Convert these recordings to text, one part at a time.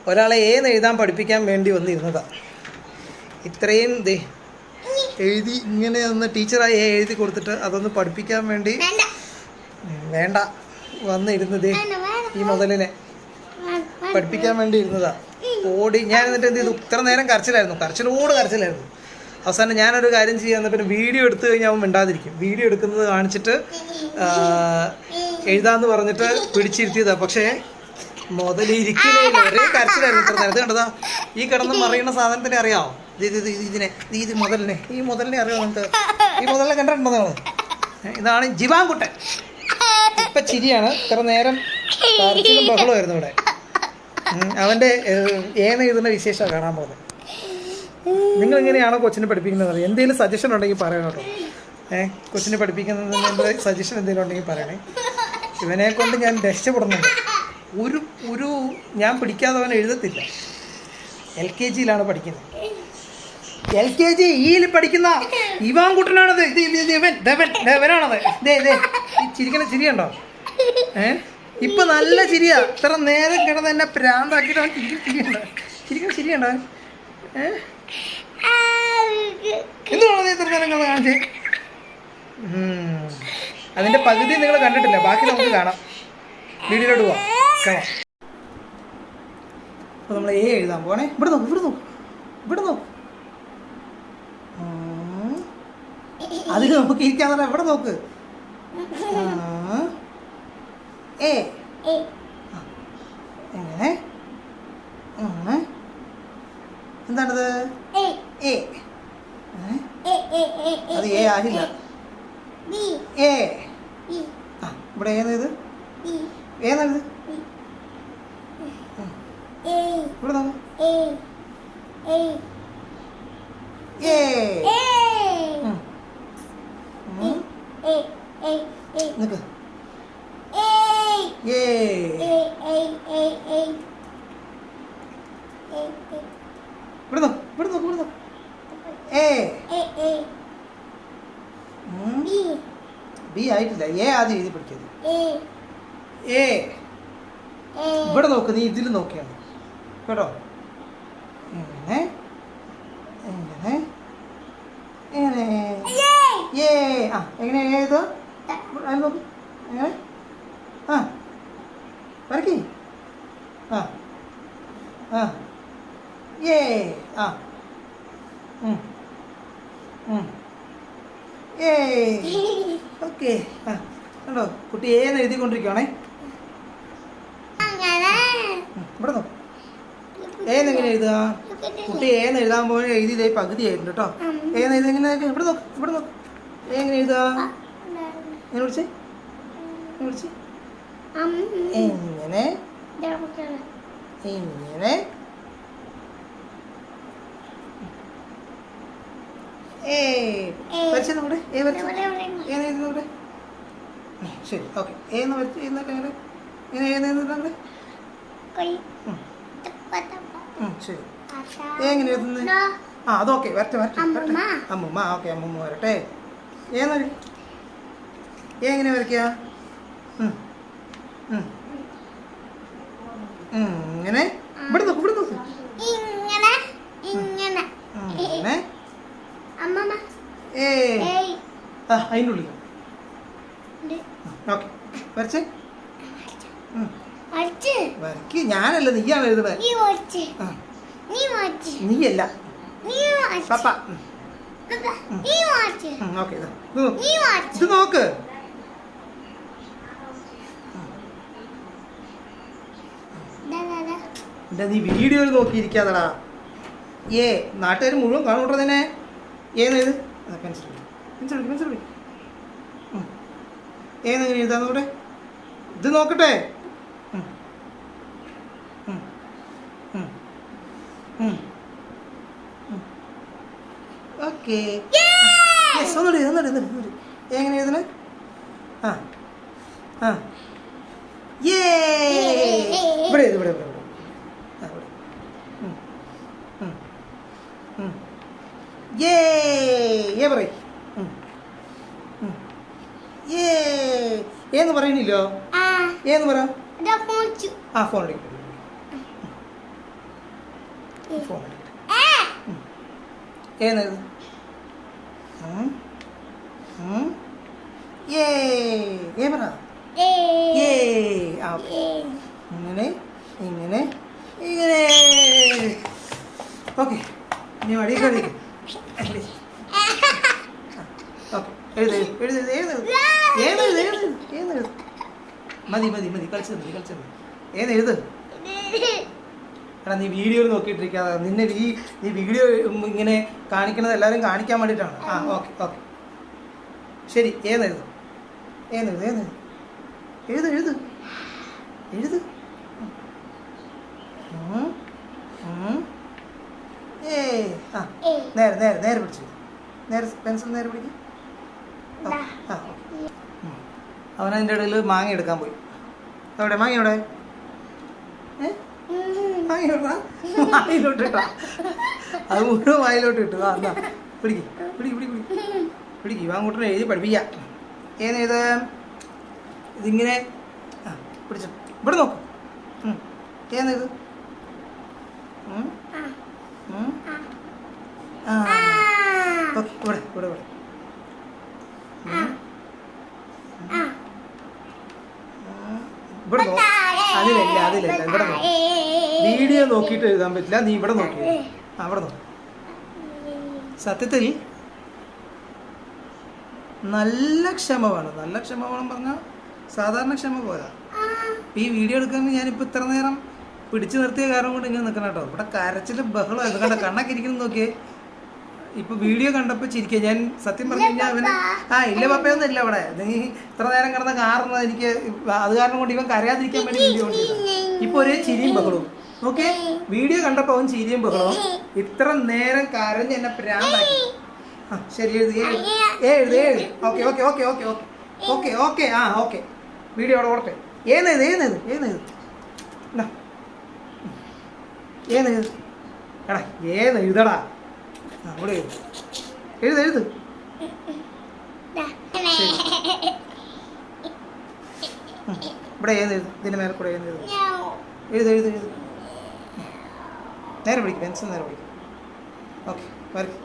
ഒരാളെ ഏന്ന് എഴുതാൻ പഠിപ്പിക്കാൻ വേണ്ടി വന്നിരുന്നതാ. ഇത്രയും എഴുതി ഇങ്ങനെ ഒന്ന് ടീച്ചറായി എഴുതി കൊടുത്തിട്ട് അതൊന്ന് പഠിപ്പിക്കാൻ വേണ്ടി വേണ്ട വന്നിരുന്നത്. ഈ മുതലിനെ പഠിപ്പിക്കാൻ വേണ്ടി ഇരുന്നതാ. ഓടി ഞാൻ എന്നിട്ട് എന്ത് ചെയ്തു, ഇത്ര നേരം കരച്ചിലായിരുന്നു. അവസാനം ഞാനൊരു കാര്യം ചെയ്യാൻ പിന്നെ വീഡിയോ എടുത്തു കഴിഞ്ഞാൽ അവൻ മിണ്ടാതിരിക്കും. വീഡിയോ എടുക്കുന്നത് കാണിച്ചിട്ട് എഴുതാന്ന് പറഞ്ഞിട്ട് പിടിച്ചിരുത്തിയതാ. പക്ഷേ മുതലിരിക്കുന്നേ ഒരേ കരച്ചിലായിരുന്നു ഇത്ര നേരത്തെ. കണ്ടതാ ഈ കിടന്ന് മറിയുന്ന സാധനത്തിനെ അറിയാമോ? ഈ മുതലിനെ അറിയാമോ നിങ്ങൾക്ക്? ഈ മുതലിനെ കണ്ടിട്ടുണ്ടോ നിങ്ങൾ? ഇതാണ് ജിവാൻകുട്ടൻ. ഇപ്പം ചിരിയാണ്. ഇത്ര നേരം കരച്ചിലും ബഹളമായിരുന്നു ഇവിടെ. അവൻ്റെ ഏന്ന് എഴുതുന്ന വിശേഷമാണ് കാണാൻ പോകുന്നത്. നിങ്ങൾ എങ്ങനെയാണോ കൊച്ചിനെ പഠിപ്പിക്കുന്നത്? എന്തെങ്കിലും സജഷൻ ഉണ്ടെങ്കിൽ പറയണം കേട്ടോ. കൊച്ചിനെ പഠിപ്പിക്കുന്നതിന് സജഷൻ എന്തെങ്കിലും ഉണ്ടെങ്കിൽ പറയണേ. ഇവനെ കൊണ്ട് ഞാൻ രക്ഷപ്പെടുന്നുണ്ട്. ഒരു ഞാൻ പിടിക്കാതെ അവൻ എഴുതത്തില്ല. LKG പഠിക്കുന്നത്. LKG പഠിക്കുന്ന ഇവാൻകുട്ടനാണത്. ഇവനാണത്. ചിരിക്കണ ചിരിയുണ്ടോ? ഇപ്പൊ നല്ല ചിരിയാ. ഇത്ര നേരം കിടന്ന് എന്നെ പ്രാന്താക്കിയിട്ട് അവൻ ചിരിക്കണ ചിരിയുണ്ടോ? എന്തുകൊണ്ടാണ് ഇത്ര നേരം കാണിച്ചേ? അതിന്റെ പകുതി നിങ്ങൾ കണ്ടിട്ടില്ല, ബാക്കി നമുക്ക് കാണാം. വീഡിയോയിലോട്ട് പോവാം. കാണാം. അപ്പൊ നമ്മൾ എഴുതാൻ പോണേ. ഇവിടെ നോക്ക്. അത് നമുക്ക് ഇരിക്കാന്ന് പറഞ്ഞാൽ ഇവിടെ നോക്ക്. എങ്ങനെ എന്താണത്? അത് ആയില്ല. ഇവിടെ ഏത് ഏതാണിത്? ഇവിടെ നോക്ക്. നിക്ക്. ഇവിടെ നോക്ക്. ബി ആയിട്ടില്ല. ആദ്യം എഴുതി പഠിക്കരുത്. ഇവിടെ നോക്ക്. നീ ഇതിൽ നോക്കിയാണ് കേട്ടോ. എങ്ങനെ എഴുത നോക്ക്. എങ്ങനെ വരക്കി. ഓക്കെ. കണ്ടോ കുട്ടി ഏന്ന് എഴുതിക്കൊണ്ടിരിക്കുകയാണേ. ഇവിടെ നോക്ക്. ഏന്നെങ്ങനെ എഴുതുക? കുട്ടി ഏന്ന് എഴുതാൻ പോയി എഴുതി പകുതി ആയിട്ടുണ്ട് കേട്ടോ. ഏന്ന് എഴുതെങ്ങനെ? ഇവിടെ നോക്ക്. എങ്ങനെ എഴുതുക? എങ്ങനെ വിളിച്ചേ? എങ്ങനെ വരച്ചേ നമ്മുടെ ഏന്ന്. ശരി, ഓക്കെ. ഏന്ന് വരച്ച് എങ്ങനെ ശരി. എങ്ങനെ എഴുതുന്നത്? അതൊക്കെ വരട്ടെ. അമ്മൂമ്മ. ഓക്കെ, അമ്മൂമ്മ വരട്ടെ. എങ്ങനെ വരയ്ക്കുക? ഇങ്ങനെ. ഇവിടെ നോക്ക്. അതിൻ്റെ ഉള്ളിൽ. ഓക്കെ, വരച്ചേ. വരയ്ക്ക്. ഞാനല്ല, നീയാണ് എഴുതുന്നത്. നീയല്ല, പപ്പ. ഓക്കെ, ഇത് നോക്ക്. നീ വീഡിയോയിൽ നോക്കിയിരിക്കാതടാ. നാട്ടുകാർ മുഴുവൻ കാണൂട്ടോ തന്നെ. ഏത് പെൻസിൽ ഏതെങ്ങനെ എഴുതാന്ന് കൂടെ. ഇത് നോക്കട്ടെ. ഓക്കെ. ഒന്നുകൂടി എങ്ങനെ എഴുതണേ? ഇവിടെ പറയും. ഏന്ന് പറയണില്ലോ. ഏന്ന് പറ. ഫോൺ ഫോൺ ഏത് ഏ പറ ഇങ്ങനെ ഇങ്ങനെ ഇങ്ങനെ ഓക്കെ നീ വടി കളിക്കും ഓക്കെ എഴുത് എഴുത് എഴുത് ഏത് എഴുത് ഏത് ഏത് എഴുത് മതി മതി മതി കളിച്ചത് മതി കളിച്ചത് മതി ഏത് എഴുത് എടാ നീ വീഡിയോയിൽ നോക്കിയിട്ടിരിക്കാതെ നിന്നെ നീ വീഡിയോ ഇങ്ങനെ കാണിക്കുന്നത് എല്ലാവരും കാണിക്കാൻ വേണ്ടിയിട്ടാണ് ആ ഓക്കെ ഓക്കെ ശരി ഏതെഴുത് ഏതെഴുത് ഏതെഴുത് എഴുത് എഴുത് എഴുത് ആ നേരെ നേരെ നേരെ പിടിച്ചു നേരെ പെൻസിൽ നേരെ പിടിക്കും ആ അവനതിൻ്റെ ഇടയിൽ മാങ്ങ എടുക്കാൻ പോയി എവിടെ മാങ്ങ എവിടെ വായിലോട്ട് ഇട്ടാ അത് മുഴുവൻ വായിലോട്ട് ഇട്ടു ആ എന്നാ പിടിക്ക് പിടിക്ക് പിടിക്ക് പിടിക്ക് പിടിക്ക് വാങ്ങൂട്ടിനെ എഴുതി പഠിപ്പിക്കാം ഏത് ഇതിങ്ങനെ ആ പിടിച്ചു ഇവിടെ നോക്ക് ഏത് ആ ഓക്കെ ഇവിടെ ഇവിടെ ഇവിടെ ഇവിടെ നോ അതിലല്ല അതിലല്ല ഇവിടെ നോക്കി വീഡിയോ നോക്കിയിട്ട് എഴുതാൻ പറ്റില്ല നീ ഇവിടെ നോക്കി ആ ഇവിടെ നോക്കി സത്യത്തിൽ നല്ല ക്ഷമ വേണം നല്ല ക്ഷമ വേണം പറഞ്ഞാൽ സാധാരണ ക്ഷമ പോരാ ഈ വീഡിയോ എടുക്കാൻ ഞാനിപ്പോൾ ഇത്ര നേരം പിടിച്ചു നിർത്തിയ കാരണം കൊണ്ട് ഇങ്ങനെ നിൽക്കണം കേട്ടോ ഇവിടെ കരച്ചിലും ബഹളം കണ്ട കണ്ണൊക്കെ ഇരിക്കുന്നു നോക്കിയേ ഇപ്പൊ വീഡിയോ കണ്ടപ്പോൾ ചിരിക്കുക ഞാൻ സത്യം പറഞ്ഞു കഴിഞ്ഞാൽ അവന് ആ ഇല്ല പപ്പയൊന്നും ഇല്ല ഇവിടെ നീ ഇത്ര നേരം കിടന്ന കാറുന്നത് എനിക്ക് അത് കാരണം കൊണ്ട് ഇവൻ കരയാതിരിക്കാൻ വേണ്ടി വീഡിയോ ഇപ്പൊ ഒരേ ചിരിയും ബഹളവും ഓക്കെ വീഡിയോ കണ്ടപ്പോൾ അവൻ ചിരിയും ബഹളവും ഇത്ര നേരം കരഞ്ഞ് എന്നെ പ്രാന്താക്കി ആ ശരി എഴുതി എഴുതി എഴുതി okay okay okay okay okay okay okay ആ ഓക്കെ വീഡിയോ അവിടെ ഓടട്ടെ ഏത് ഏത് ഏത് ഏത് എടാ ഏത് എഴുതടാ അവിടെ എഴുത് എഴുത് ഇവിടെ ഏത് എഴുത് ഇതിൻ്റെ മേലെ കൂടെ ഏത് എഴുത് എഴുത് എഴുത് നേരെ പിടിക്കും പെൻസിൽ നേരെ പിടിക്കും ഓക്കെ വരയ്ക്ക്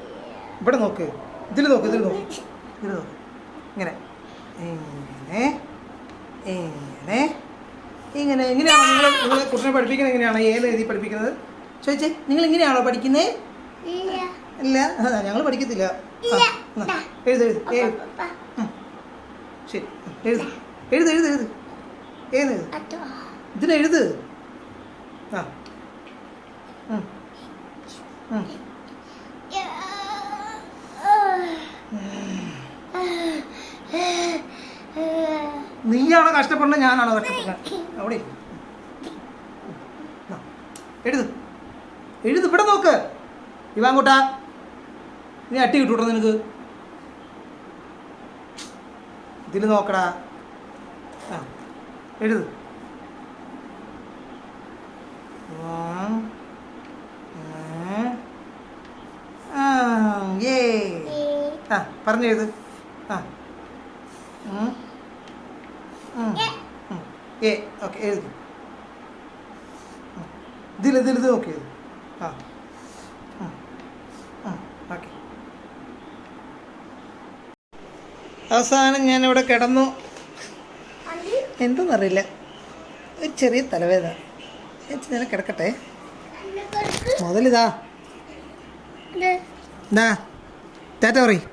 ഇവിടെ നോക്ക് ഇതിൽ നോക്ക് ഇതിൽ നോക്ക് ഇതിൽ നോക്ക് ഇങ്ങനെ ഇങ്ങനെ ഇങ്ങനെ ഇങ്ങനെ എങ്ങനെയാണോ നിങ്ങൾ കുട്ടിനെ പഠിപ്പിക്കുന്നത് എങ്ങനെയാണോ ഏത് എഴുതി പഠിപ്പിക്കുന്നത് ചോദിച്ചേ നിങ്ങൾ ഇങ്ങനെയാണോ പഠിക്കുന്നത് ഇല്ല ഞങ്ങൾ പഠിക്കത്തില്ല എഴുത് എഴുത് ശരി എഴുത് എഴുത് എഴുത് എഴുത് ഏത് ഇതിനെഴുത് ആ നീയാണോ കഷ്ടപ്പെടുന്നത് ഞാനാണോ കഷ്ടപ്പെടുന്നത് അവിടെ എഴുത് എഴുത് ഇവിടെ നോക്ക് ഇവാങ്കൂട്ടാ നീ അട്ടി കിട്ടൂട്ടോ നിനക്ക് ഇതിൽ നോക്കടാ ആ എഴുത് ആ പറഞ്ഞെഴുത് ആ ഏ ഓക്കെ എഴുതി ഇതിൽ നോക്കി എഴുതി ആ ഓക്കെ അവസാനം ഞാനിവിടെ കിടന്നു എന്തെന്നറിയില്ല ഒരു ചെറിയ തലവേദന ഞാൻ കിടക്കട്ടെ മുതലിതാ ടാറ്റ പറയും